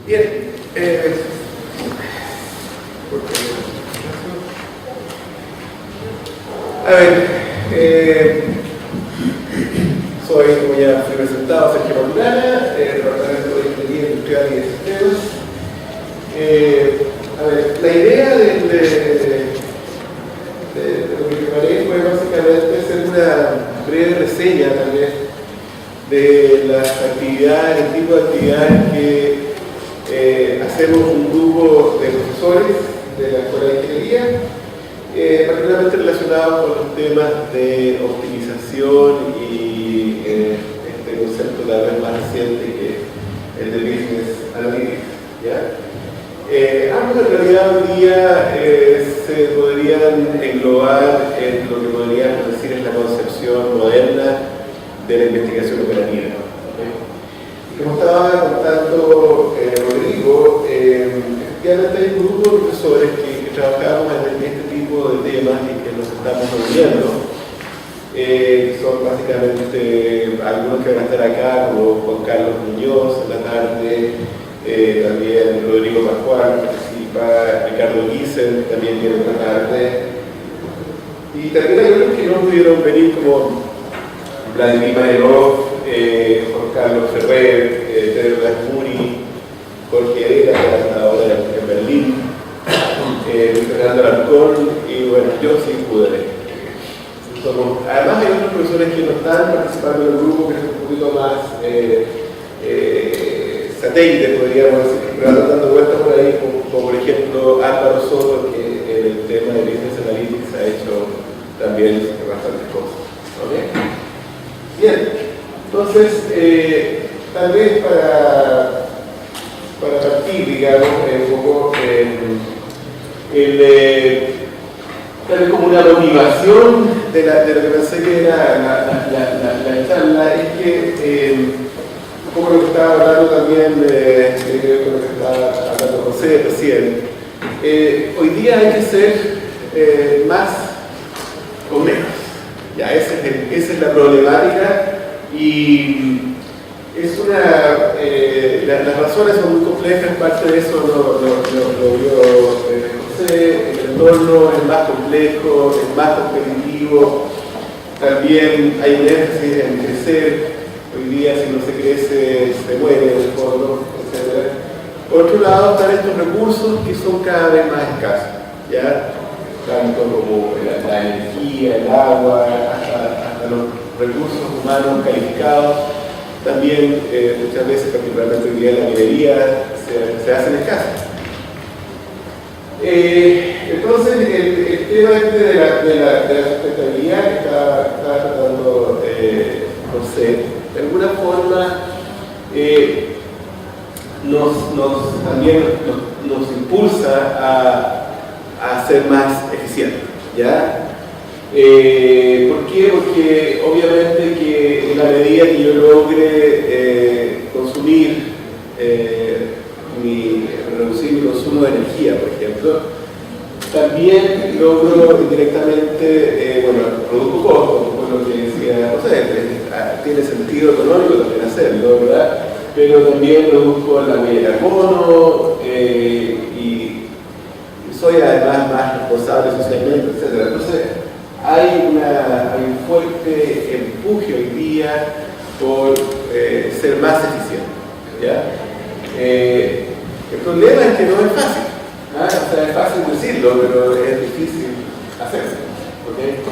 Bien, a ver, soy, como ya fui presentado, Sergio Maturana, Departamento de Ingeniería Industrial y de Sistemas. A ver, la idea de lo que preparé fue básicamente hacer una breve reseña, tal vez, de las actividades, el tipo de actividades que hacemos un grupo de profesores de la Escuela de Ingeniería, particularmente relacionados con los temas de optimización y este concepto tal vez más reciente que el de Business Analytics, ¿ya? Ambos en realidad hoy día se podrían englobar en lo que podríamos decir es la concepción moderna de la investigación operativa. Como estaba contando Rodrigo, efectivamente hay un grupo de profesores que trabajamos en este tipo de temas y que nos estamos reuniendo. Son básicamente algunos que van a estar acá, como Juan Carlos Muñoz en la tarde, también Rodrigo Pascual participa, Ricardo Giesen también viene en la tarde. Y también hay otros que no pudieron venir, como Vladimir Manerov, Juan Carlos Ferrer, Pedro Gasmuri, Jorge Herrera, que está ahora en Berlín, Luis Fernando Alarcón, y bueno, yo sí pude. Además hay otros profesores que no están participando en el grupo, que es un poquito más satélite, podríamos decir, pero andan dando vueltas por ahí, como por ejemplo Álvaro Soto, que en el tema de Business Analytics ha hecho también bastantes cosas. ¿Okay? Bien, entonces, tal vez para partir, digamos, un poco tal vez como una motivación de lo que pensé que era la charla, es que, como lo que estaba hablando también, con lo que estaba hablando José recién, hoy día hay que ser más con menos. Ya, esa es la problemática y es las razones son muy complejas, parte de eso lo vio José, el entorno es más complejo, es más competitivo, también hay un énfasis en crecer, hoy día si no se crece se muere en el fondo, etc. Por otro lado están estos recursos que son cada vez más escasos, ¿ya? Tanto como la energía, el agua, hasta los recursos humanos calificados, también muchas veces, particularmente hoy día en la minería, se hacen escasos. Entonces, el tema de la sustentabilidad que está tratando José, de alguna forma también nos impulsa a ser más eficientes, ¿ya? ¿Por qué? Porque obviamente que en la medida que yo logre consumir, reducir mi consumo de energía, por ejemplo, también logro indirectamente, produzco costos, como lo que decía José, tiene sentido económico también hacerlo, ¿verdad? Pero también produzco la huella de carbono y soy además más responsable socialmente, etc. Entonces, hay un fuerte empuje hoy día por ser más eficiente, ¿ya? El problema es que no es fácil, ¿ah? O sea, es fácil decirlo, pero es difícil hacerlo, ¿okay?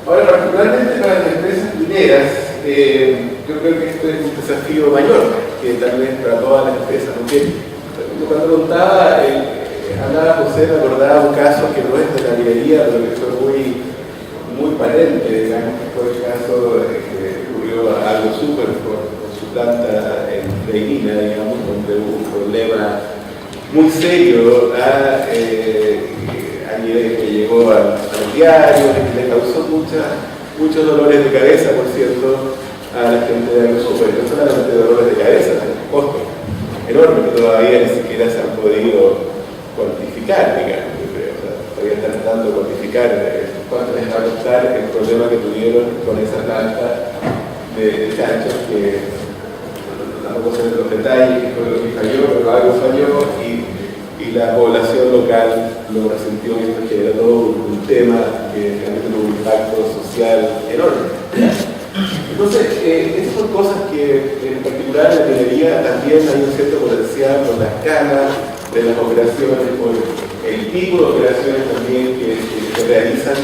Ahora, particularmente para las empresas mineras, yo creo que esto es un desafío mayor que tal vez para todas las empresas, porque cuando contaba hablaba José, me acordaba un caso que no es de la minería, pero que fue muy patente, digamos, que fue el caso que ocurrió algo súper con su planta en Freirina, digamos, donde hubo un problema muy serio a nivel que llegó a los diarios y que le causó muchos dolores de cabeza, por cierto, a la gente de Agrosúper. No solamente dolores de cabeza, sino costos enormes que todavía ni siquiera se han podido cuantificar, digamos, yo creo. O sea, todavía están tratando de cuantificar cuánto les va a costar el problema que tuvieron con esa planta de chanchos que tampoco se detalle que fue lo que falló, pero algo falló y la población local lo resintió, y esto generó todo un tema que realmente tuvo un impacto social enorme. Entonces, esas son cosas que en particular en la minería también hay un cierto potencial por la escala de las operaciones, por el tipo de operaciones también que se realizan,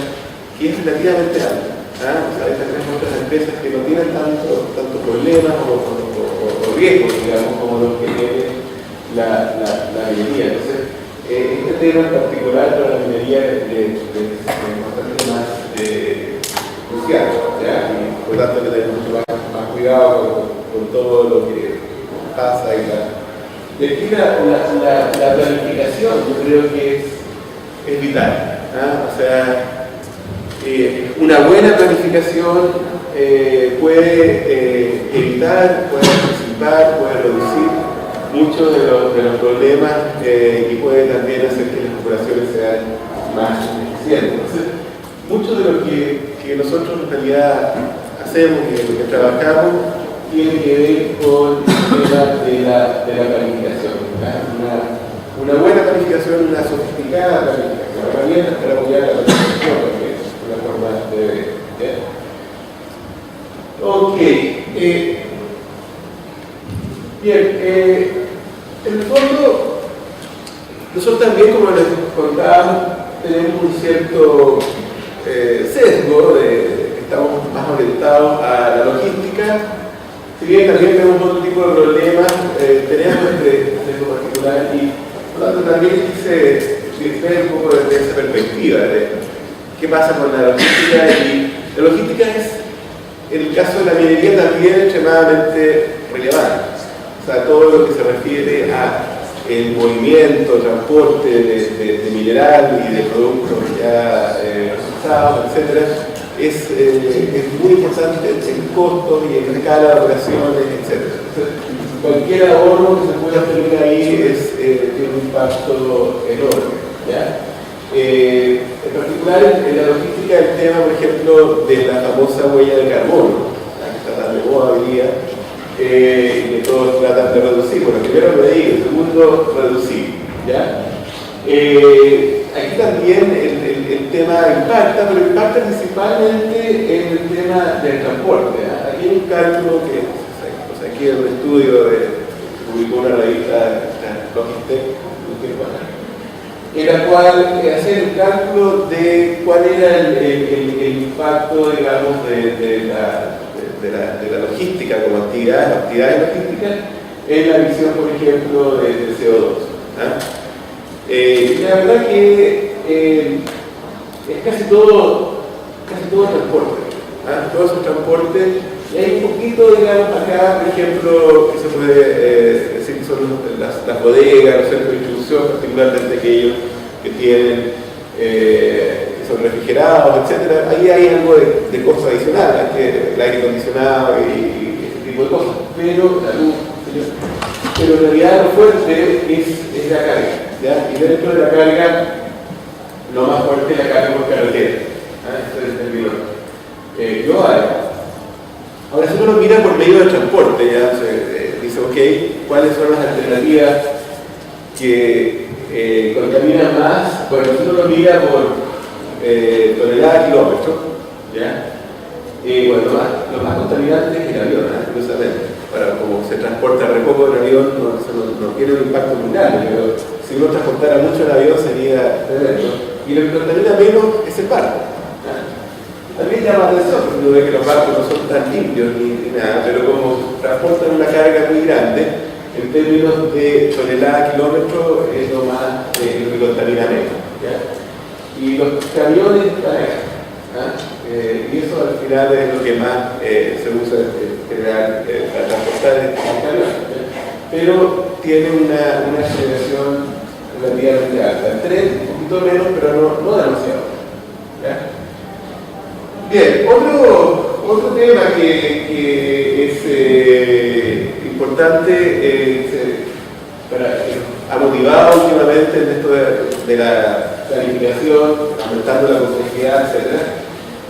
que es relativamente alto. O sea, tenemos otras empresas que no tienen tantos problemas o riesgos, digamos, como los que tiene la minería. Entonces, este tema en particular para la minería es bastante más crucial, ¿ya? Y por lo tanto que tenemos mucho más cuidado con todo lo que pasa y aquí la planificación yo creo que es vital. O sea, una buena planificación puede evitar, puede anticipar, puede reducir muchos de los problemas y puede también hacer que las operaciones sean más eficientes. Entonces, mucho de lo que nosotros en realidad hacemos y de lo que trabajamos tiene que ver con el tema de la planificación. Una buena planificación, una sofisticada planificación, herramientas para apoyar la planificación, porque es una forma de ver. Ok. Bien, en el fondo, nosotros también, como les contábamos, tenemos un cierto sesgo que estamos más orientados a la logística. Si bien también tenemos otro tipo de problemas, tenemos este sesgo particular y por lo tanto también quise ver un poco desde esa perspectiva de qué pasa con la logística. Y la logística es, en el caso de la minería, también extremadamente relevante. O sea, todo lo que se refiere a el movimiento, transporte de mineral y de productos ya procesados, etc., es muy importante en costos y en escala de operaciones, etc. Entonces, cualquier ahorro que se pueda tener ahí tiene un impacto enorme. ¿Ya? En particular, en la logística, el tema, por ejemplo, de la famosa huella de carbono, que está tan de moda hoy día, que todos tratan de reducir. Bueno, primero medir, segundo reducir. ¿Ya? Aquí también el tema impacta, pero impacta principalmente en el tema del transporte. Aquí hay un cálculo que aquí en un estudio que publicó una revista, Logitech, en la cual hacer el cálculo de cuál era el impacto, digamos, de la logística como actividades logísticas en la emisión, por ejemplo, del CO2. La verdad que es casi todo transporte. Todo eso es transporte. Y hay un poquito, digamos, acá, por ejemplo, que se puede decir que son las bodegas, los centros de distribución, particularmente aquellos que tienen, que son refrigerados, etc. Ahí hay algo de costo adicional, el aire acondicionado y ese tipo de cosas. Pero la luz, pero en realidad lo fuerte es la carga. ¿Ya? Y dentro de la carga, lo más fuerte es la carga por carretera. Ese es el término global. Ahora, si uno lo mira por medio del transporte, ya se dice, ok, ¿cuáles son las alternativas que contaminan más? Bueno, si uno lo mira por tonelada kilómetro, ¿ya? Bueno, lo más contaminante es el avión, curiosamente. Como se transporta re poco en avión, no tiene un impacto muy grande, pero si uno transportara mucho en avión sería tremendo. Y lo que contamina menos es el barco. También llama la atención, porque uno ve que los barcos no son tan limpios ni nada, pero como transportan una carga muy grande, en términos de tonelada kilómetro es lo que contamina menos. ¿Ya? Y los camiones están ahí. Y eso al final es lo que más se usa en general para transportar el camión. Pero tiene una aceleración relativamente alta. El tren un poquito menos, pero no demasiado. ¿Ya? Bien, otro tema que es importante, ha motivado últimamente en esto de la planificación, aumentando la complejidad, etc.,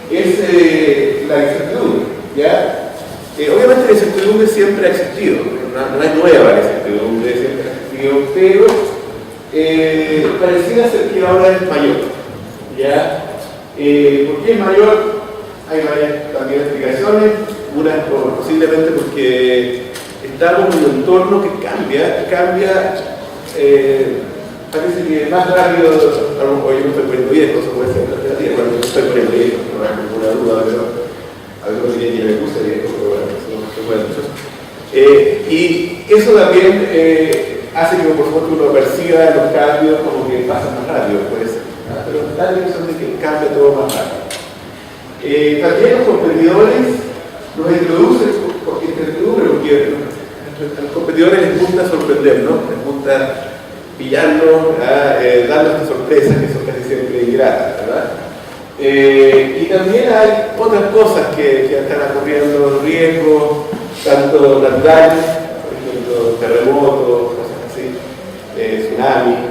es la incertidumbre. ¿Ya? Obviamente la incertidumbre siempre ha existido, no es nueva la incertidumbre, siempre ha existido, pero pareciera ser que ahora es mayor. ¿Ya? ¿Por qué es mayor? Hay varias también explicaciones, una posiblemente porque estamos en un entorno que cambia, parece que es más rápido, a lo mejor yo no estoy poniendo viejo, eso puede ser alternativa, bueno, yo no estoy poniendo viejo, no hay ninguna duda, pero a ver lo que me gusta viejo, pero bueno, eso no se puede mucho. Y eso también hace que, por supuesto, uno perciba los cambios como que pasan más rápido, puede ser, ¿no? Pero da la impresión de que cambia todo más rápido. También los competidores nos introducen incertidumbre porque a los competidores les gusta sorprendernos, les gusta pillarnos, darnos estas sorpresas que son casi siempre ingratas, ¿verdad? Y también hay otras cosas que están ocurriendo, riesgos, tanto naturales, por ejemplo, terremotos, cosas así, tsunamis,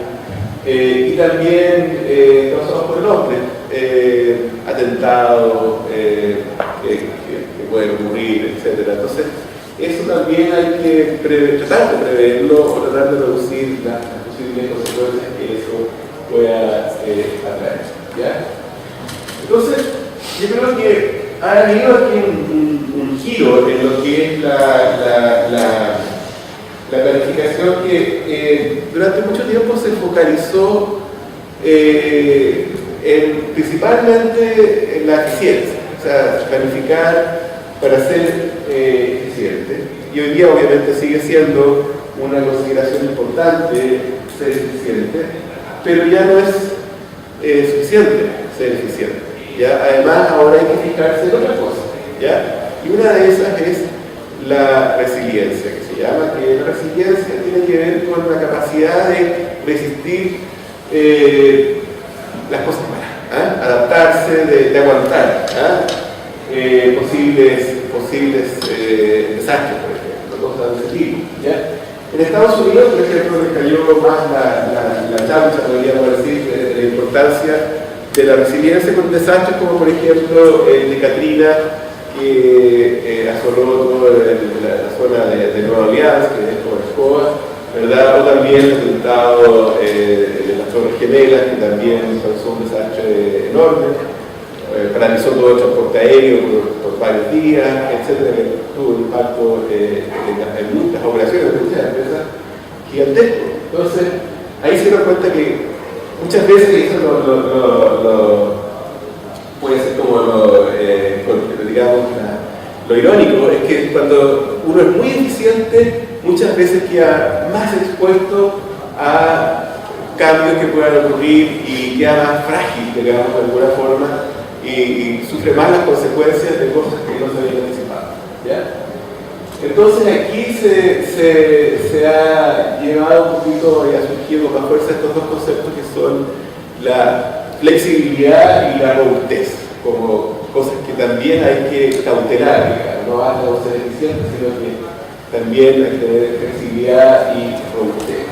y también causados por el hombre, atentados que pueden ocurrir, etc. Entonces, eso también hay que tratar de preverlo o tratar de reducir las posibles consecuencias que eso pueda atraer. ¿Ya? Entonces, yo creo que ha habido aquí un giro en lo que es la planificación que durante mucho tiempo se focalizó principalmente en la eficiencia, o sea, planificar para ser eficiente. Y hoy día obviamente sigue siendo una consideración importante ser eficiente, pero ya no es suficiente ser eficiente. ¿Ya? Además, ahora hay que fijarse en otra cosa. ¿Ya? Y una de esas es la resiliencia, que se llama, que la resiliencia tiene que ver con la capacidad de resistir las cosas malas, adaptarse, de aguantar posibles desastres, por ejemplo, cosas de ese tipo. ¿Ya? En Estados Unidos, por ejemplo, les cayó más la chancha, podríamos decir, de la importancia de la resiliencia con desastres como, por ejemplo, el de Katrina, que asoló toda la zona de Nueva Orleans, que es como escoba, ¿verdad? O también el atentado de las Torres Gemelas, que también causó un desastre enorme, paralizó todo el transporte aéreo por varios días, etcétera, que tuvo un impacto en muchas operaciones, en muchas empresas gigantescos. Entonces, ahí se da cuenta que muchas veces, y eso puede ser como digamos, lo irónico, es que cuando uno es muy eficiente, muchas veces queda más expuesto a cambios que puedan ocurrir y queda más frágil, digamos, de alguna forma, y sufre más las consecuencias de cosas que no se habían anticipado. ¿Ya? Entonces aquí se ha llevado un poquito y ha surgido con más fuerza estos dos conceptos que son la flexibilidad y la robustez, como cosas que también hay que cautelar, digamos, no basta con ser eficiente, sino que también hay que tener flexibilidad y robustez.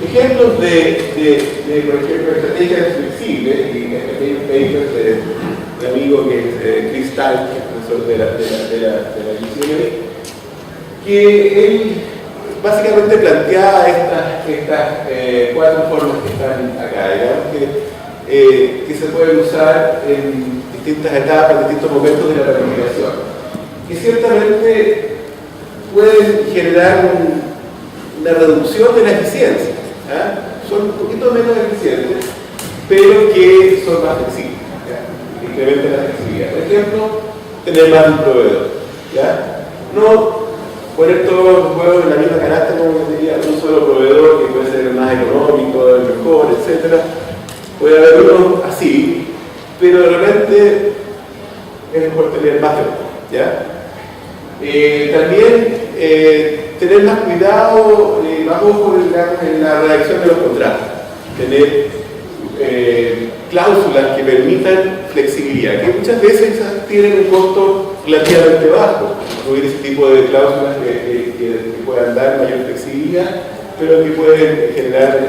Ejemplos de por ejemplo, estrategias flexibles, y hay un paper de un amigo que es Chris Tal, que es profesor de la UCLA, que él básicamente planteaba estas cuatro formas que están acá, digamos, que se pueden usar en distintas etapas, en distintos momentos de la planificación, que ciertamente pueden generar una reducción de la eficiencia. Son un poquito menos eficientes, pero que son más flexibles, que incrementan la flexibilidad. Por ejemplo, tener más de un proveedor. ¿Ya? No poner todos los huevos en la misma canasta, como diría, un solo proveedor que puede ser el más económico, el mejor, etc. Puede haber uno así, pero de repente es mejor tener más de uno. ¿Ya? También tener más cuidado, más ojo en la redacción de los contratos, tener cláusulas que permitan flexibilidad, que muchas veces tienen un costo relativamente bajo, incluir ese tipo de cláusulas que puedan dar mayor flexibilidad, pero que pueden generar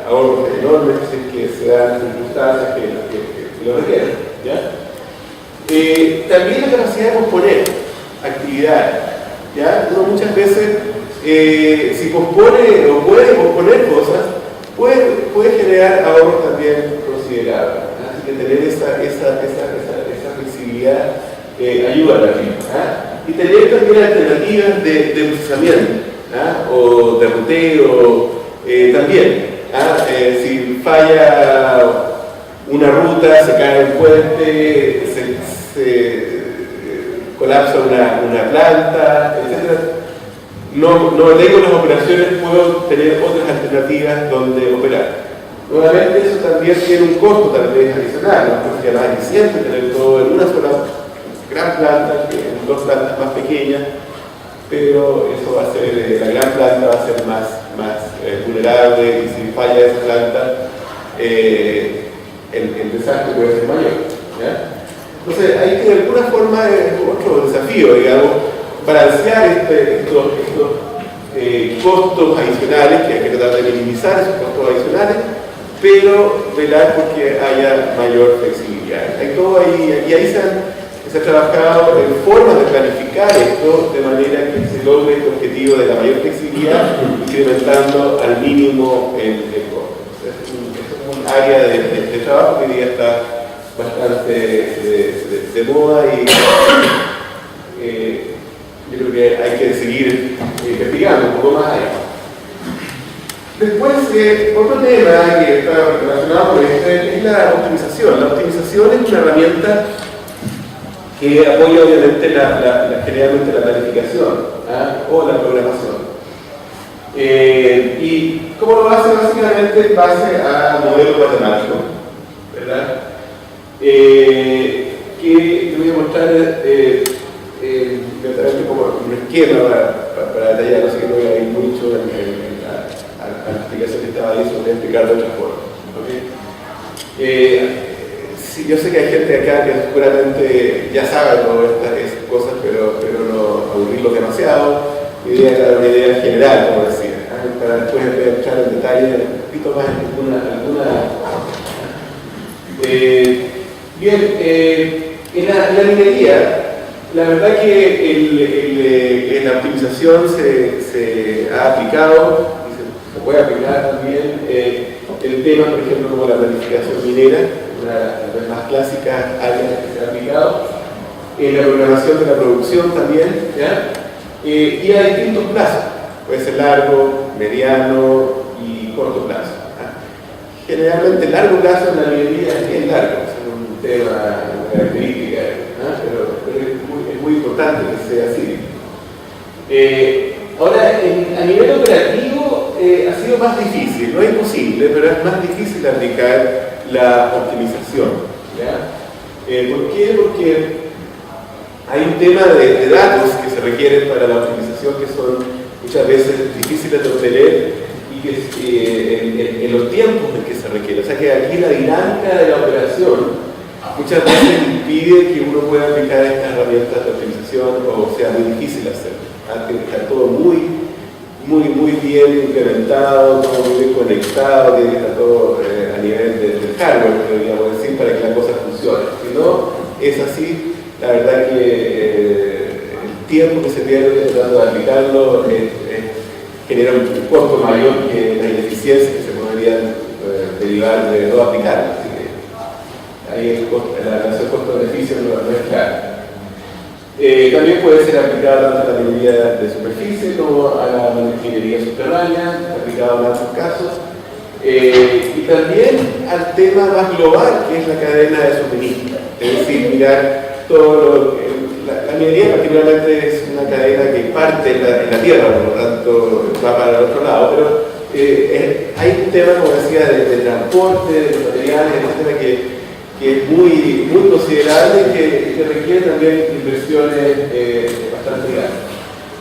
ahorros enormes que se dan circunstancias que lo requieren. ¿Ya? También la capacidad de posponer. actividades. ¿Ya? Uno muchas veces, si pospone o puede posponer cosas, puede generar ahorros también considerables. Así que tener esa flexibilidad ayuda también. Y tener también alternativas de procesamiento o de ruteo también. Si falla una ruta, se cae un puente, se colapsa una planta, etc. No tengo las operaciones, puedo tener otras alternativas donde operar. Nuevamente eso también tiene un costo tal vez adicional, ¿no? Porque sería más eficiente tener todo en una sola gran planta que en dos plantas más pequeñas, pero eso va a ser, la gran planta va a ser más vulnerable, y si falla esa planta, el desastre puede ser mayor. ¿Ya? Entonces, hay que de alguna forma, otro desafío, digamos, balancear estos costos adicionales, que hay que tratar de minimizar esos costos adicionales, pero velar porque haya mayor flexibilidad. Hay todo ahí, y ahí se ha trabajado en formas de planificar esto de manera que se logre el objetivo de la mayor flexibilidad, incrementando al mínimo el costo. Es un área de trabajo que hoy día está bastante de moda, y yo creo que hay que seguir investigando un poco más ahí. Después, otro tema que está relacionado con esto es la optimización. La optimización es una herramienta que apoya obviamente generalmente la planificación o la programación. ¿Y cómo lo hace? Básicamente en base a modelos matemáticos, ¿verdad? Que yo voy a mostrar como un esquema para detallar, así que no voy a ir mucho a la explicación que estaba ahí, se lo voy a explicar de otra forma. ¿Okay? Sí, yo sé que hay gente acá que seguramente ya sabe todas estas cosas, pero no aburrirlos demasiado. Mi idea era dar una idea general, como decía, para después entrar en detalle un poquito más en alguna. Bien, en la minería, la verdad que en la optimización se ha aplicado, y se puede aplicar también el tema, por ejemplo, como la planificación minera, una de las más clásicas áreas que se ha aplicado, la programación de la producción también, ¿ya? Y a distintos plazos, puede ser largo, mediano y corto plazo. Generalmente el largo plazo en la minería es bien largo, es un tema, una característica, pero es muy importante que sea así. Ahora, a nivel operativo ha sido más difícil, no es imposible, pero es más difícil aplicar la optimización. ¿Ya? ¿Por qué? Porque hay un tema de datos que se requieren para la optimización que son muchas veces difíciles de obtener, y que en los tiempos en que se requiere. O sea que aquí la dinámica de la operación muchas veces impide que uno pueda aplicar estas herramientas de optimización, o sea muy difícil hacerlo. Tiene que estar todo muy bien implementado, todo muy bien conectado, tiene que estar todo a nivel del hardware, podríamos decir, para que la cosa funcione. Si no es así, la verdad que el tiempo que se pierde tratando de aplicarlo genera un costo mayor que las ineficiencias que se podrían derivar de no aplicarlo. Así que ahí la relación costo-beneficio no es clara. También puede ser aplicado tanto a la minería de superficie como a la minería subterránea, aplicado en otros casos. Y también al tema más global, que es la cadena de suministro. Es decir, mirar todo la minería particularmente es una cadena que parte en la tierra, por lo tanto va para el otro lado, pero hay un tema, como decía, de transporte, de los materiales, etcétera, que es muy considerable y que requiere también inversiones bastante grandes.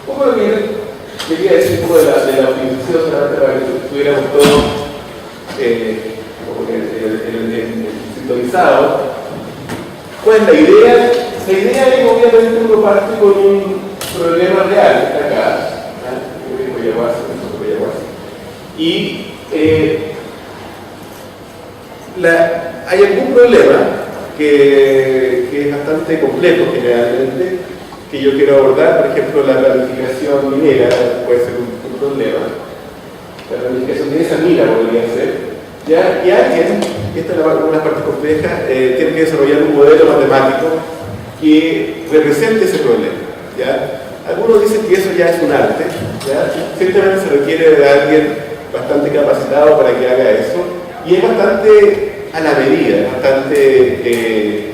Un poco lo que quería decir un poco de la optimización, solamente para que estuviéramos todos sintonizados. Pues la idea es que obviamente uno parte con un problema real, que está acá, y hay algún problema que es bastante complejo generalmente, que yo quiero abordar. Por ejemplo, la planificación minera puede ser un problema. La planificación de esa mina podría ser. ¿Ya? Y alguien, y esta es una parte compleja, tiene que desarrollar un modelo matemático que represente ese problema. ¿Ya? Algunos dicen que eso ya es un arte. ¿Ya? Ciertamente se requiere de alguien bastante capacitado para que haga eso, y es bastante a la medida, bastante,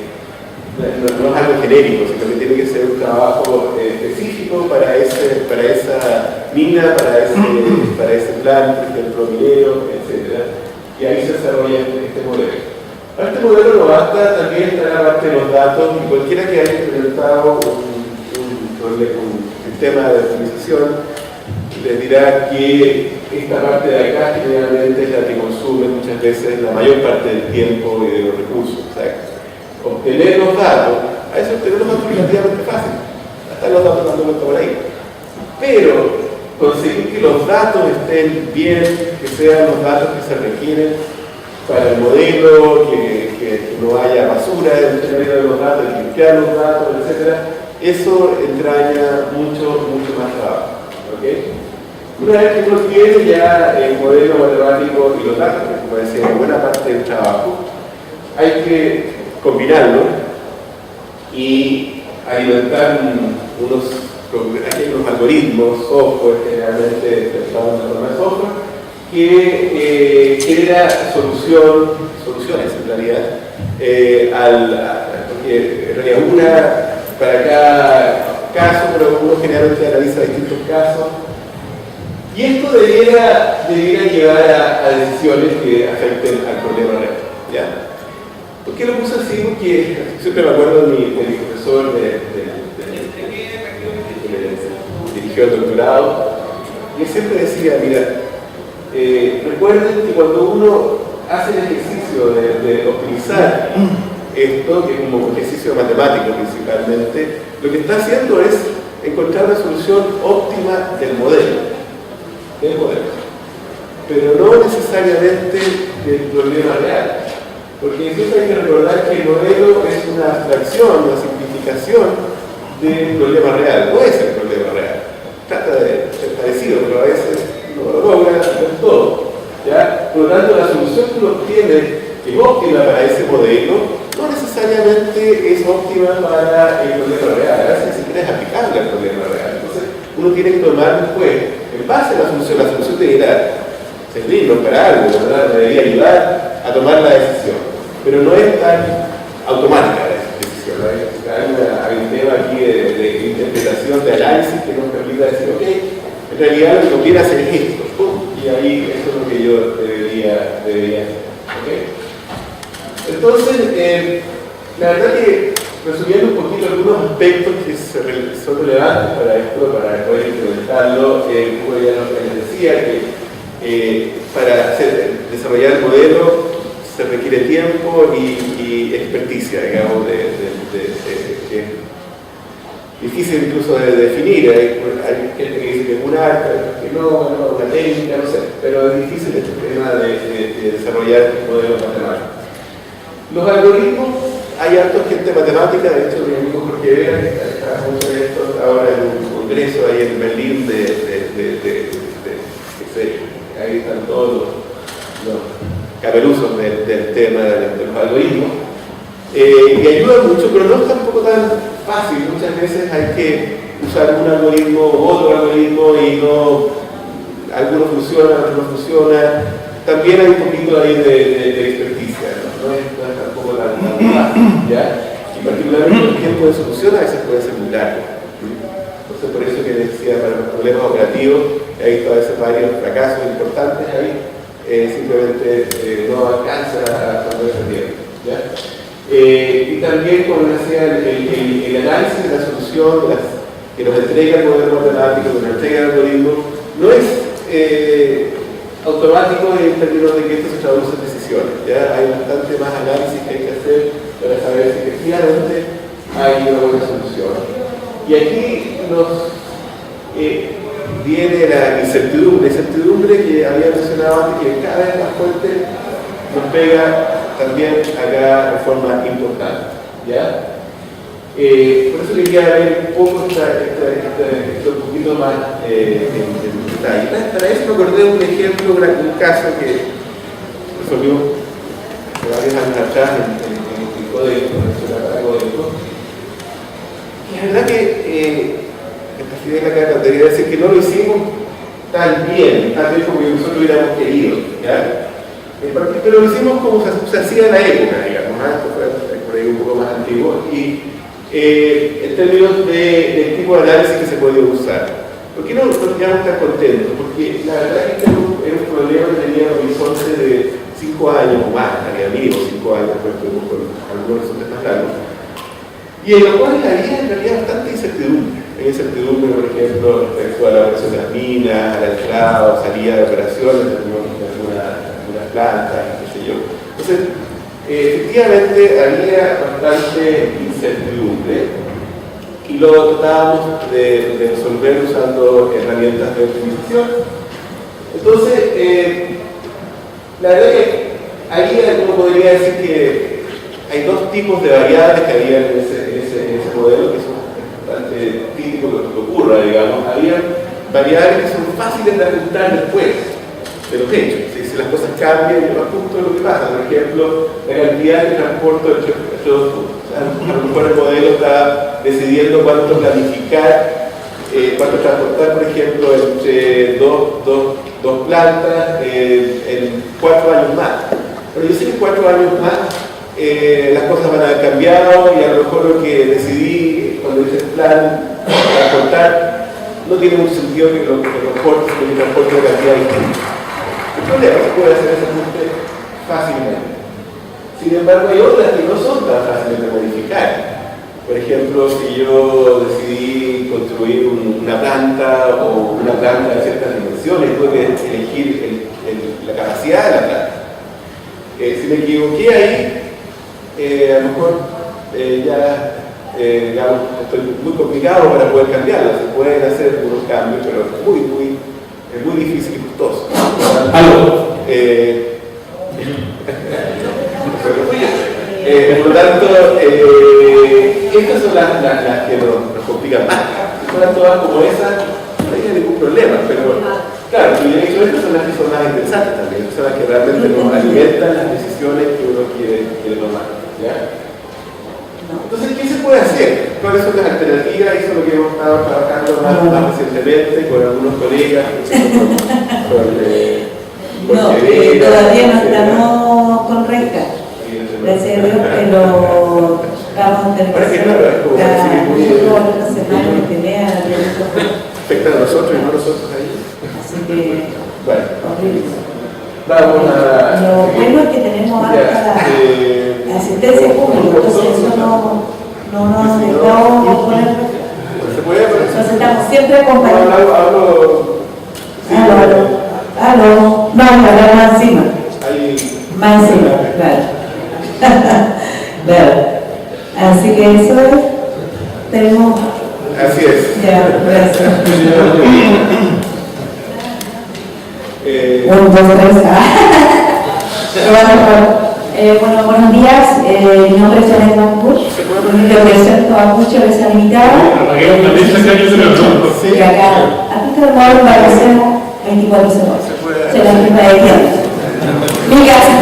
no es algo genérico, sino que tiene que ser un trabajo específico para esa mina, para ese plan, por ejemplo, minero, etc. Y ahí se desarrolla este modelo. Para este modelo no basta, también está la parte de los datos, y cualquiera que haya implementado un sistema de optimización les dirá que esta parte de acá generalmente es la que consume muchas veces la mayor parte del tiempo y de los recursos. O sea, obtener los datos, a eso obtenerlos es relativamente fácil, hasta los datos dando vuelta por ahí. Pero conseguir que los datos estén bien, que sean los datos que se requieren para el modelo, que no haya basura en medio de los datos, limpiar los datos, etc. Eso entraña mucho más trabajo. ¿Okay? Una vez que uno tiene ya el modelo matemático y los datos, que como decía, buena parte del trabajo, hay que combinarlo y alimentar unos algoritmos, software, generalmente pensados en forma de software, que genera soluciones en realidad, porque en realidad para cada caso, pero uno generalmente analiza distintos casos. Y esto debiera llevar a decisiones que afecten al problema real. ¿Ya? ¿Por qué lo puse así? Porque siempre me acuerdo de mi profesor que dirigió el doctorado, y él siempre decía, mira, recuerden que cuando uno hace el ejercicio de optimizar esto, que es como un ejercicio matemático principalmente, lo que está haciendo es encontrar la solución óptima del modelo. Pero no necesariamente del problema real, porque incluso hay que recordar que el modelo es una abstracción, una simplificación del problema real, no es el problema real. Trata de ser parecido, pero a veces no lo logra del todo. ¿Ya? Por lo tanto, la solución que uno obtiene, que es óptima para ese modelo, no necesariamente es óptima para el problema real, a veces ni siquiera es aplicable al problema real. Entonces, uno tiene que tomar después, en base a la solución debería servirnos para algo, ¿verdad? Debería ayudar a tomar la decisión, pero no es tan automática la decisión. Hay un tema aquí de interpretación, de análisis que nos permite decir, ok, en realidad lo que conviene hacer es esto, y ahí eso es lo que yo debería hacer. ¿Okay? Entonces, la verdad que resumiendo un poquito algunos aspectos que son relevantes para esto, para poder implementarlo, como ya les decía, que para desarrollar el modelo se requiere tiempo y experticia, digamos, que es difícil incluso de definir. Hay gente que dice que es un arte, que no, una técnica, no sé, pero es difícil este tema de desarrollar modelos matemáticos. Los algoritmos, hay harta gente matemática, de hecho mi amigo Jorge Vera, que está mucho de esto ahora en un congreso ahí en Berlín ahí están todos los caperuzos del tema de los algoritmos, y ayudan mucho, pero no es tampoco tan fácil. Muchas veces hay que usar un algoritmo u otro algoritmo y alguno funciona, otro no funciona. También hay un poquito ahí de experticia, no es tampoco tan fácil, ¿ya? Y particularmente el tiempo de solución a veces puede ser muy largo. Entonces, por eso que decía, para los problemas operativos, hay a veces varios fracasos importantes ahí, simplemente no alcanza a resolver ese tiempo, ¿ya? Y también, como decía, el análisis de la solución que nos entrega el modelo matemático, que nos entrega el algoritmo, no es automático en términos de que esto se traduce en decisiones. ¿Ya? Hay bastante más análisis que hay que hacer para saber si efectivamente hay una buena solución. Y aquí viene la incertidumbre que había mencionado antes, que cada vez más fuerte nos pega también acá de forma importante. ¿Ya? Por eso quería ver un poco esto un poquito más en detalle. Para eso me acordé de un ejemplo, un caso que resolvió varios años atrás en el Codeco, y la verdad que el presidente de la Cámara debería decir que no lo hicimos tan bien como nosotros hubiéramos querido, ¿ya? Pero lo hicimos como se hacía en la época, digamos, esto fue por ahí un poco más antiguo, y en términos del tipo de análisis que se podía usar. ¿Por qué no nos quedamos tan contentos? Porque la verdad es que era un problema que tenía un horizonte de 5 años o más, había mínimo 5 años, pues tuvimos con algunos horizontes más largos. Y en los cuales había en realidad bastante incertidumbre. Hay incertidumbre, por ejemplo, respecto a la operación de las minas, a la entrada o salida de operaciones de algunas plantas, qué sé yo. Entonces, efectivamente había bastante incertidumbre y lo tratábamos de resolver usando herramientas de optimización. Entonces, la verdad es que ahí uno podría decir que hay dos tipos de variables que había en ese modelo que son bastante típicos que ocurra, digamos. Había variables que son fáciles de ajustar después de los hechos. Si las cosas cambian, yo ajusto lo que pasa. Por ejemplo, la cantidad de transporte entre dos puntos. A lo mejor el modelo está decidiendo cuánto planificar, cuánto transportar, por ejemplo, entre dos plantas en 4 años más. Pero yo sé que 4 años más las cosas van a haber cambiado y a lo mejor lo que decidí cuando hice el plan transportar no tiene mucho sentido que lo transporte de cantidad distinta. El problema se puede hacer ese ajuste fácilmente. Sin embargo, hay otras que no son tan fáciles de modificar. Por ejemplo, si yo decidí construir una planta o una planta de ciertas dimensiones, tengo que elegir la capacidad de la planta. Si me equivoqué ahí, a lo mejor digamos, estoy muy complicado para poder cambiarlo. Se pueden hacer unos cambios, pero es muy difícil y costoso. Por lo tanto, estas son las que nos complican más. Si fueran todas como esas, no hay ningún problema, pero claro, y de hecho estas son las que son más interesantes también, son las que realmente nos alimentan las decisiones que uno quiere tomar, ¿ya? Entonces, ¿qué se puede hacer? ¿Cuáles son las alternativas? Eso es lo que hemos estado trabajando más recientemente con algunos colegas, todavía no estamos con RECA. Gracias a Dios que lo vamos a tener que hacer cada semana que vea. Afecta a nosotros y no a nosotros ahí. Así que, bueno, horrible. Vamos a... Lo bueno es que tenemos alta asistencia pública, entonces eso no nos dejamos poner. ¿Se puede? Entonces estamos siempre acompañados. Aló. No, más encima. Más encima, claro. Claro. Así que eso es. Tenemos. Así es. Ya, gracias. 1, 2, 3. Bueno, buenos días. Mi nombre es Janet Mapuch. Represento a Pucho Besa Limitada. Sí, acá. Aquí está el módulo para que hacemos 24 segundos. Se la misma de tiempo. Mi casa.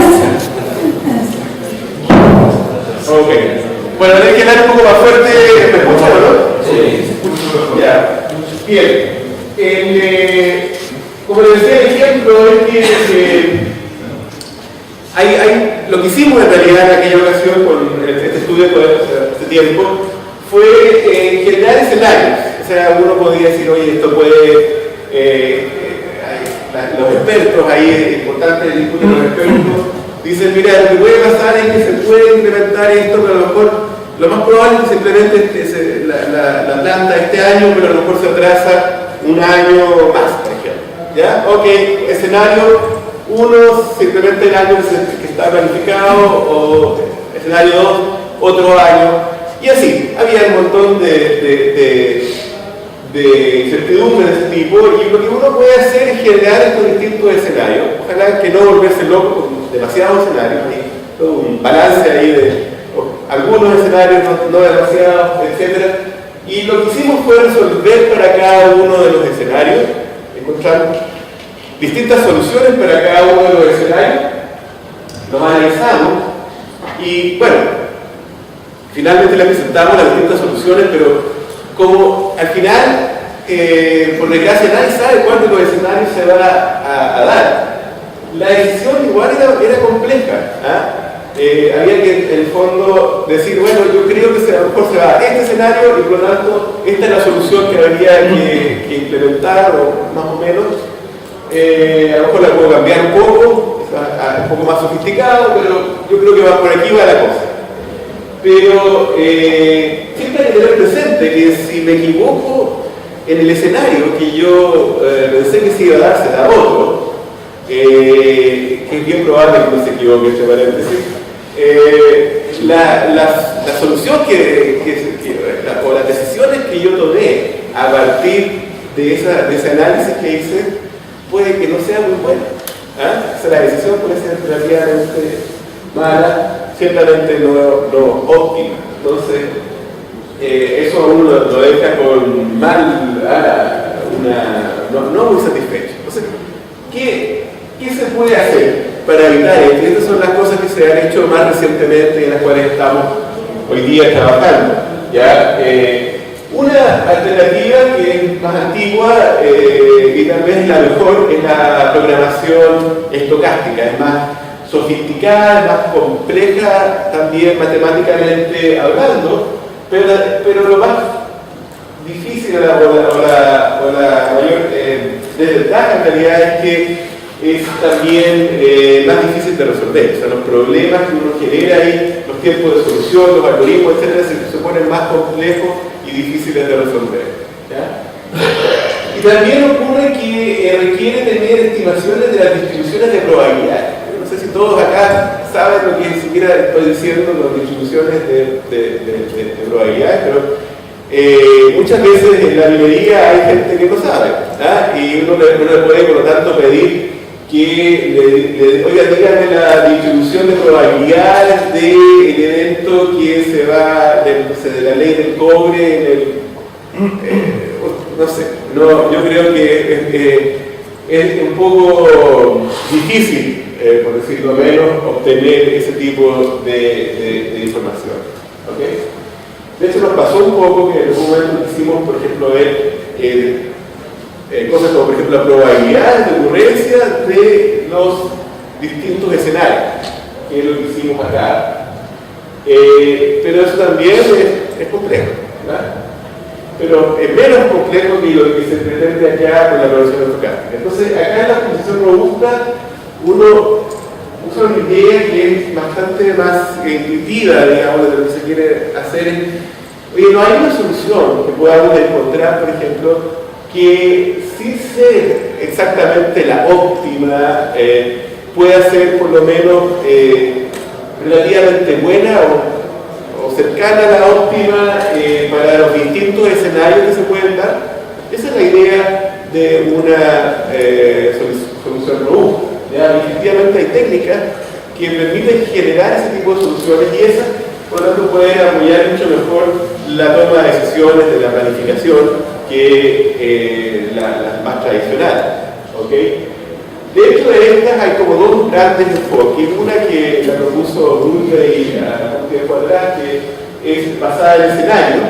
Ok. Bueno, hay que dar un poco más fuerte. ¿Me escuchan o no? Sí. Ya. Bien. Como les decía, el ejemplo es que lo que hicimos en realidad en aquella ocasión con este estudio hace tiempo fue generar escenarios. O sea, uno podía decir, oye, esto puede... los expertos ahí, es importante discutir con los expertos, dicen, mira, lo que puede pasar es que se puede implementar esto, pero a lo mejor lo más probable es que se implemente la planta este año, pero a lo mejor se atrasa un año más, por ejemplo. ¿Ya? Ok, escenario 1, simplemente el año que está planificado, o escenario 2, otro año, y así. Había un montón de incertidumbre de ese tipo, y lo que uno puede hacer es generar estos distintos escenarios. Ojalá que no volverse loco con demasiados escenarios, hay todo un balance ahí algunos escenarios, no demasiados, etc. Y lo que hicimos fue resolver para cada uno de los escenarios, encontrar distintas soluciones para cada uno de los escenarios, los analizamos y bueno, finalmente le presentamos las distintas soluciones, pero como al final, por desgracia nadie sabe cuándo los escenarios se van a dar, la decisión igual era compleja. Había que en el fondo decir, bueno, yo creo que a lo mejor se va a este escenario y por lo tanto esta es la solución que habría que implementar, o más o menos. A lo mejor la puedo cambiar un poco, un poco más sofisticado, pero yo creo que por aquí va la cosa. Pero siempre hay que tener presente que si me equivoco en el escenario que yo pensé que se iba a dar, se da otro, que es bien probable que no se equivoque, este paréntesis. La solución o las decisiones que yo tomé a partir de ese análisis que hice puede que no sea muy buena. O sea, la decisión puede ser relativamente mala, ciertamente no óptima. Entonces, eso a uno lo deja con no muy satisfecho. Entonces, ¿qué se puede hacer para evitar esto? Estas son las cosas que se han hecho más recientemente y en las cuales estamos hoy día trabajando. ¿Ya? Una alternativa que es más antigua y tal vez la mejor es la programación estocástica, es más sofisticada, es más compleja también matemáticamente hablando, pero lo más difícil o la mayor desventaja en realidad es que es también más difícil de resolver. O sea, los problemas que uno genera ahí, los tiempos de solución, los algoritmos, etcétera, se ponen más complejos y difíciles de resolver. ¿Ya? Y también ocurre que requiere tener estimaciones de las distribuciones de probabilidad. No sé si todos acá saben lo que siquiera estoy diciendo, las distribuciones de probabilidades, pero muchas veces en la minería hay gente que no sabe, y uno le puede por lo tanto pedir que oiga, díganme la distribución de probabilidades del evento que se va de la ley del cobre no sé, yo creo que es un poco difícil, por decirlo menos, obtener ese tipo de información. ¿Okay? De hecho nos pasó un poco que en algún momento quisimos, por ejemplo, ver cosas como por ejemplo la probabilidad de ocurrencia de los distintos escenarios, que es lo que hicimos acá. Pero eso también es complejo, ¿verdad? Pero es menos complejo que lo que se pretende acá con la programación estocástica. Entonces acá en la programación robusta uno usa una idea que es bastante más intuitiva, digamos, de lo que se quiere hacer. Oye, no hay una solución que podamos encontrar, por ejemplo, que sin ser exactamente la óptima, pueda ser por lo menos relativamente buena o cercana a la óptima para los distintos escenarios que se pueden dar. Esa es la idea de una solución robusta. Efectivamente hay técnicas que permiten generar ese tipo de soluciones y esas, por lo tanto, pueden apoyar mucho mejor la toma de decisiones de la planificación que las más tradicionales. ¿Okay? De hecho, de estas hay como dos grandes enfoques. Una que la propuso Brundley un tiempo atrás, que es basada en el escenario,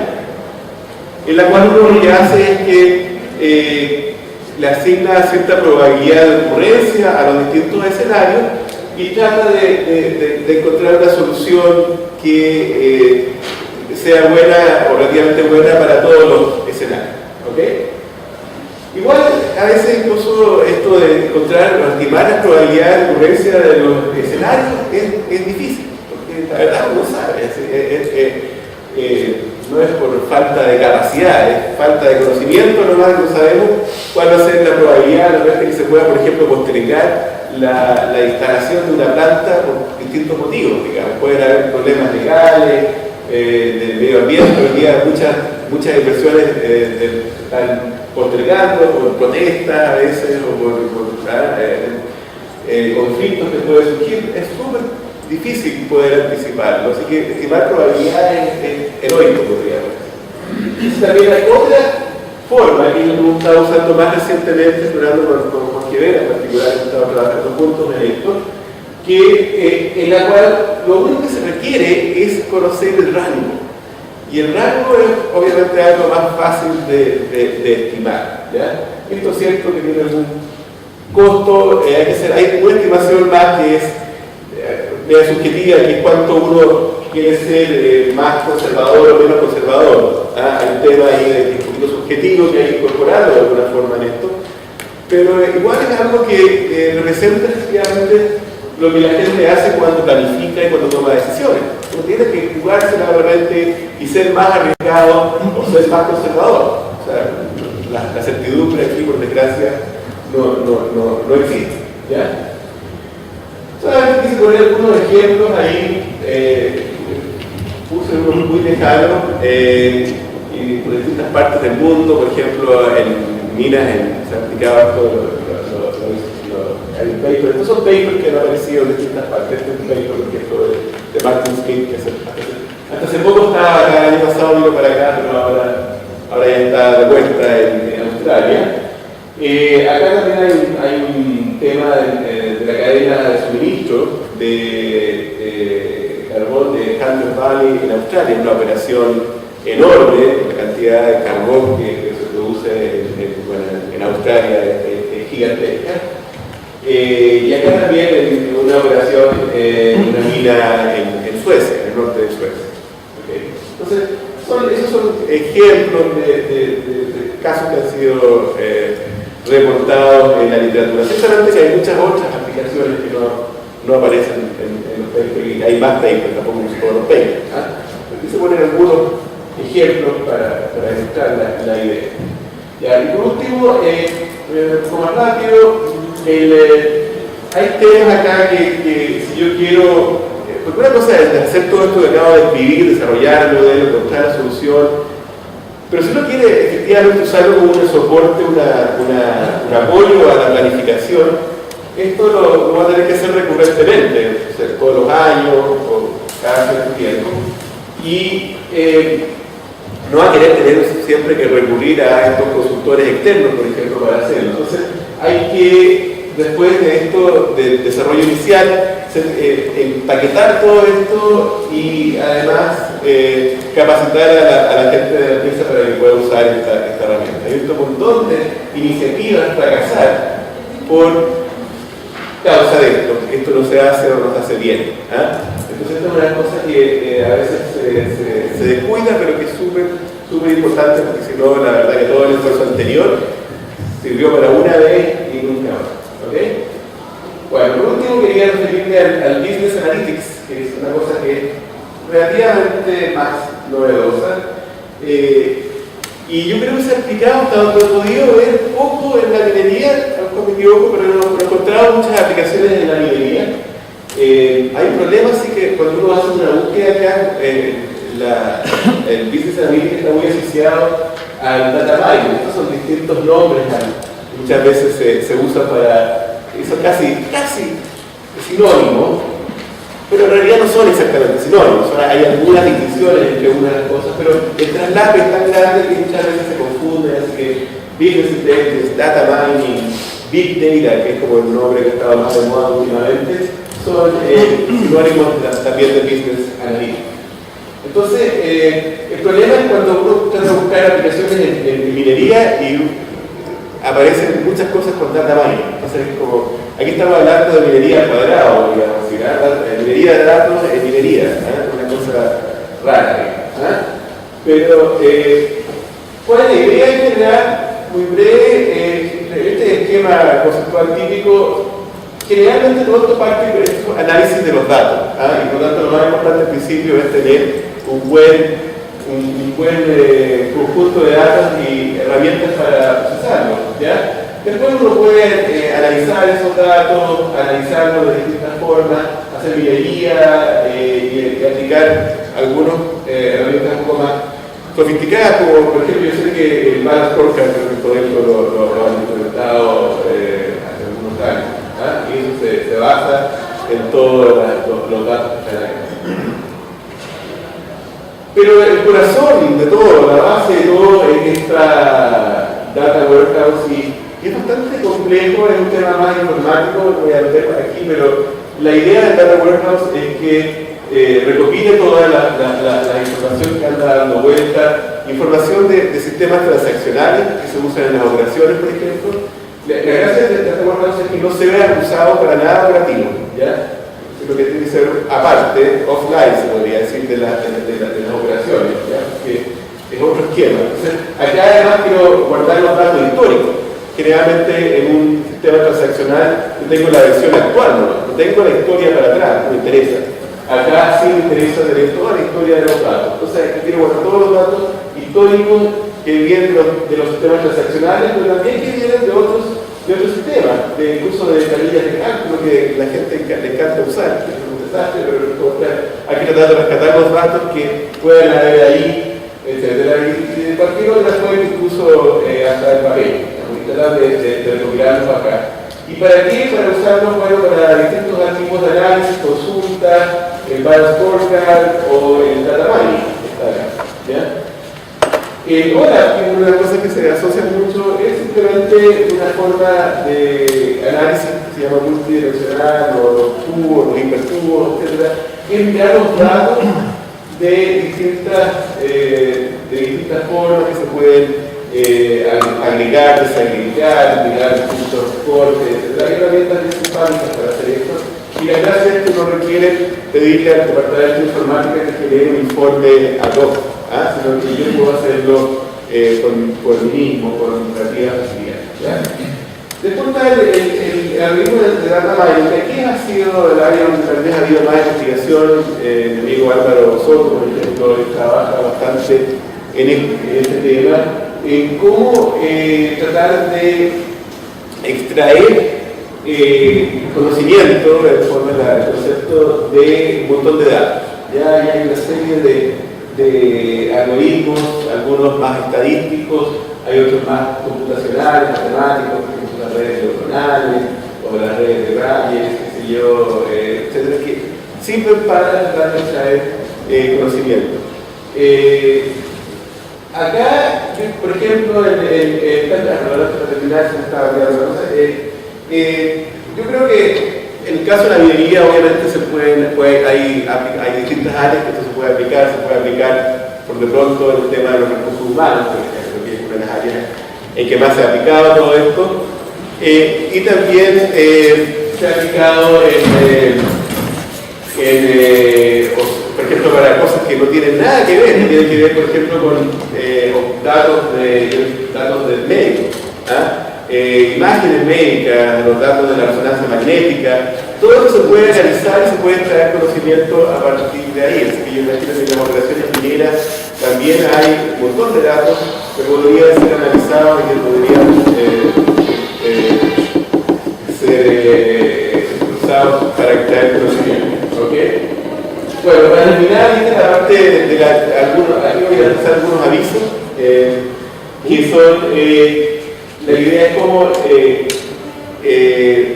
en la cual uno lo que hace es que le asigna cierta probabilidad de ocurrencia a los distintos escenarios y trata de encontrar una solución que sea buena o relativamente buena para todos los escenarios. ¿Okay? Igual, a veces incluso esto de encontrar o estimar las probabilidades de ocurrencia de los escenarios es difícil, porque la verdad uno sabe, no es por falta de capacidad, es falta de conocimiento, nomás no sabemos cuál va a ser la probabilidad, la vez que se pueda, por ejemplo, postergar la instalación de una planta por distintos motivos, digamos. Pueden haber problemas legales, del medio ambiente. Hoy día muchas inversiones están postergando por protestas a veces o por conflictos que pueden surgir. Es súper difícil poder anticiparlo, así que estimar probabilidades es heroico, podríamos decir. Y también hay otra forma que hemos estado usando más recientemente, explorando con Jorge Vera en particular, hemos estado trabajando juntos en esto, en la cual lo único que se requiere es conocer el rango. Y el rango es obviamente algo más fácil de estimar, ¿ya? Esto es cierto que tiene algún costo, hay una estimación más que es media subjetiva, que es cuánto uno quiere ser más conservador o menos conservador. Hay un tema ahí de un poquito subjetivo que hay que incorporarlo de alguna forma en esto, pero igual es algo que representa efectivamente lo que la gente hace cuando planifica y cuando toma decisiones. Uno tiene que jugársela realmente y ser más arriesgado o ser más conservador. O sea, la certidumbre aquí, por desgracia, no existe, ¿ya? Solamente quise poner algunos ejemplos ahí, puse unos muy lejanos, y por distintas partes del mundo, por ejemplo, en minas se aplicaba todo hay un paper. Estos son papers que han aparecido en distintas partes. Este es un paper, por ejemplo, de Martin Smith, que hasta hace poco estaba acá, el año pasado vino para acá, pero ahora ya está de vuelta en Australia. Acá también hay un tema de la cadena de suministro de carbón de Hunter Valley en Australia, una operación enorme, la cantidad de carbón que se produce en Australia es gigantesca. Y acá también en una operación, una mina en Suecia, en el norte de Suecia. ¿Okay? Entonces, esos son ejemplos de casos que han sido reportados en la literatura. Ciertamente que hay muchas otras aplicaciones que no aparecen en los papers, y hay más papers, tampoco todos los papers. Aquí se ponen algunos ejemplos para ilustrar la idea. Ya, y por último, como más rápido, hay temas acá que si yo quiero, porque una cosa es hacer todo esto que acabo de escribir, desarrollar el modelo, encontrar la solución, pero si uno quiere efectivamente usarlo como un soporte, un apoyo a la planificación, esto lo va a tener que hacer recurrentemente, o sea, todos los años o cada cierto tiempo, y no va a querer tener siempre que recurrir a estos consultores externos, por ejemplo, para hacerlo. Entonces, hay que, después de esto, del desarrollo inicial, empaquetar todo esto y además capacitar a la gente de la empresa para que pueda usar esta herramienta. Hay un montón de iniciativas fracasar por causa de esto. Esto no se hace o no se hace bien. Entonces, esta es una cosa que a veces se descuida, pero que es súper importante, porque si no, la verdad que todo el esfuerzo anterior sirvió para una vez y nunca más. ¿Okay? Bueno, por último quería referirme al Business Analytics, que es una cosa que es relativamente más novedosa. Y yo creo que se ha aplicado hasta donde he podido ver poco en la minería, a lo mejor me equivoco, pero no he encontrado muchas aplicaciones en la minería. Hay un problema, así que cuando uno hace una búsqueda acá, el Business Analytics está muy asociado al data mining. Estos son distintos nombres, muchas veces se usa para, son casi sinónimos, pero en realidad no son exactamente sinónimos. Hay algunas distinciones entre unas de las cosas, pero el traslape es tan grande que muchas veces se confunde, así que Business Intelligence, Data Mining, Big Data, que es como el nombre que ha estado más de moda últimamente, son sinónimos también de Business Analytics. Entonces, el problema es cuando uno trata de buscar aplicaciones en minería y aparecen muchas cosas con data mining. Entonces, como, aquí estamos hablando de minería al cuadrado, digamos, minería de datos en minería, una cosa rara. Pero, ¿cuál es la idea en general? Muy breve, este esquema conceptual típico. Generalmente todo esto parte de análisis de los datos, y por lo tanto lo más importante al principio es tener un buen conjunto de datos y herramientas para procesarlos, ¿ya? Después uno puede analizar esos datos, analizarlos de distintas formas, hacer minería y aplicar algunas herramientas un poco más sofisticadas, como por ejemplo yo sé que el Balance Scorecard, por ejemplo, lo han implementado hace algunos años. Y eso se basa en todos los datos el corazón de todo, la base de todo es esta Data Warehouse y es bastante complejo, es un tema más informático, no voy a meter aquí, pero la idea del Data Warehouse es que recopile toda la información que anda dando vuelta, información de sistemas transaccionales que se usan en las operaciones, por ejemplo. La gracia del Data Warehouse es que no se vea usado para nada operativo, ¿ya? Lo que tiene que ser aparte, offline se podría decir, de las operaciones, ¿ya? Que es otro esquema. Entonces, acá además quiero guardar los datos históricos. Generalmente en un sistema transaccional yo tengo la versión actual, no tengo la historia para atrás, no me interesa. Acá sí me interesa tener toda la historia de los datos. Entonces aquí quiero guardar todos los datos históricos que vienen de los sistemas transaccionales, pero también que vienen de otros sistemas, incluso de tablillas de cálculo que la gente le encanta usar, que es un desastre, pero hay que tratar de rescatar los datos que puedan haber ahí, etcétera, y de cualquier otra fuente, incluso hasta el papel, y tratar de recopilarlos acá. ¿Y para qué? Para usarlos, bueno, para distintos tipos de análisis, consulta, el Balance Scorecard o el Data Mining, ¿ya? Ahora, una cosa que se asocia mucho es simplemente una forma de análisis que se llama multidireccional, o los tubos, los hipertubos, etc. Que es mirar los datos de distintas formas que se pueden agregar, desagregar, mirar distintos cortes, etc. Hay herramientas principales para hacer esto. Y la gracia es que no requiere pedirle al departamento de informática que genere un informe ad hoc, sino que yo puedo hacerlo por mí mismo, con relativa facilidad. Después está el algoritmo de Data Mining, que aquí ha sido el área donde tal vez ha habido más investigación. Mi amigo Álvaro Soto, por ejemplo, trabaja bastante en este tema, en cómo tratar de extraer conocimiento, en forma del concepto de un montón de datos. Ya hay una serie de algoritmos, algunos más estadísticos, hay otros más computacionales, matemáticos, por ejemplo las redes neuronales o las redes de Bayes, qué sé yo, etcétera, que sirven para tratar de extraer conocimiento. Acá, por ejemplo, yo creo que en el caso de la minería, obviamente hay distintas áreas que esto se puede aplicar por de pronto en el tema de los recursos humanos, por ejemplo, que es una de las áreas en que más se ha aplicado todo esto, y también se ha aplicado por ejemplo, para cosas que no tienen nada que ver, tienen que ver, por ejemplo, con datos del médico, imágenes médicas, los datos de la resonancia magnética, todo eso se puede analizar y se puede traer conocimiento a partir de ahí. Así que yo imagino que en las operaciones mineras también hay un montón de datos que podrían ser analizados y que podrían ser usados para extraer conocimiento. ¿Okay? Bueno, para terminar, esta es la parte de aquí voy a lanzar algunos avisos que son, la idea es cómo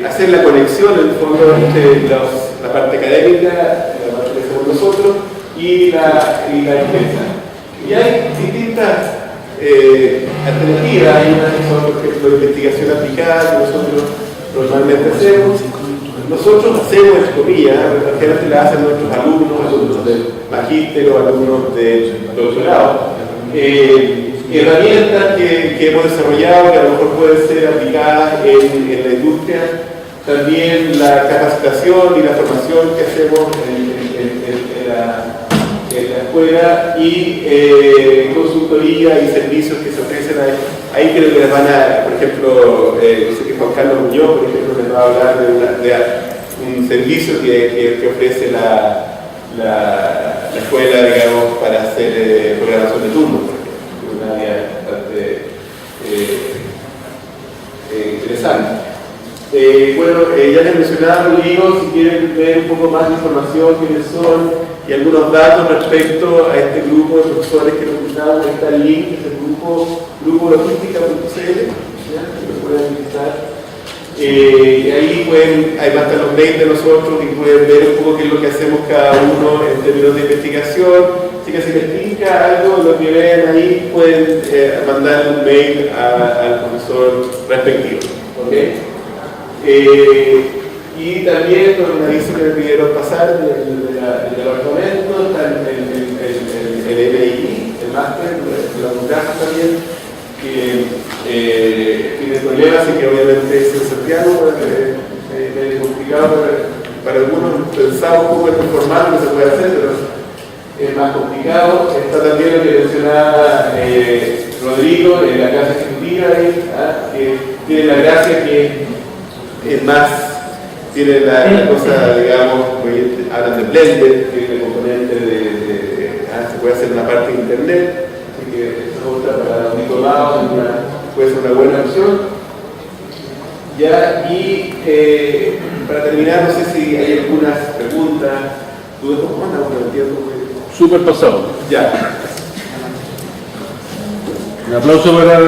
hacer la conexión en el fondo entre la parte académica, la parte que hacemos nosotros, y la empresa. Y hay distintas alternativas, hay unas que son, por ejemplo, investigación aplicada, que nosotros normalmente hacemos. Nosotros hacemos, entre comillas, generalmente la hacen nuestros alumnos del magíster o alumnos del doctorado. Herramientas que hemos desarrollado que a lo mejor pueden ser aplicadas en la industria. También la capacitación y la formación que hacemos en la escuela y consultoría y servicios que se ofrecen ahí. Ahí creo que les van a, por ejemplo, no sé que Juan Carlos Muñoz, por ejemplo, les va a hablar de un servicio que ofrece la escuela, digamos, para hacer programación de turnos, por ejemplo, que es una área bastante interesante. Bueno, ya les mencionaba, Rodrigo, si quieren ver un poco más de información, quiénes son y algunos datos respecto a este grupo de profesores que nos juntamos, está el link, es el grupo logística.cl, que lo pueden visitar. Y ahí ahí van a estar los mails de nosotros y pueden ver un poco qué es lo que hacemos cada uno en términos de investigación. Así que si les pica algo, lo que vean ahí, pueden mandar un mail al profesor respectivo. ¿Okay? Y también con un aviso que me pidieron pasar del departamento, está el MII, el máster, la UNCAS también, que tiene problemas y que obviamente es en Santiago, es complicado para algunos, pensaba un poco en informal que se puede hacer, pero es más complicado. Está también lo que mencionaba Rodrigo en la clase ejecutiva, que tiene la gracia que es más, tiene la cosa, digamos, hablan de Blender, tiene el componente se puede hacer una parte de internet, así que eso es otra para los diplomados, puede ser una buena opción. Ya, y para terminar, no sé si hay algunas preguntas, dudas, ¿cómo andamos con el tiempo? Súper pasado. Ya. Un aplauso para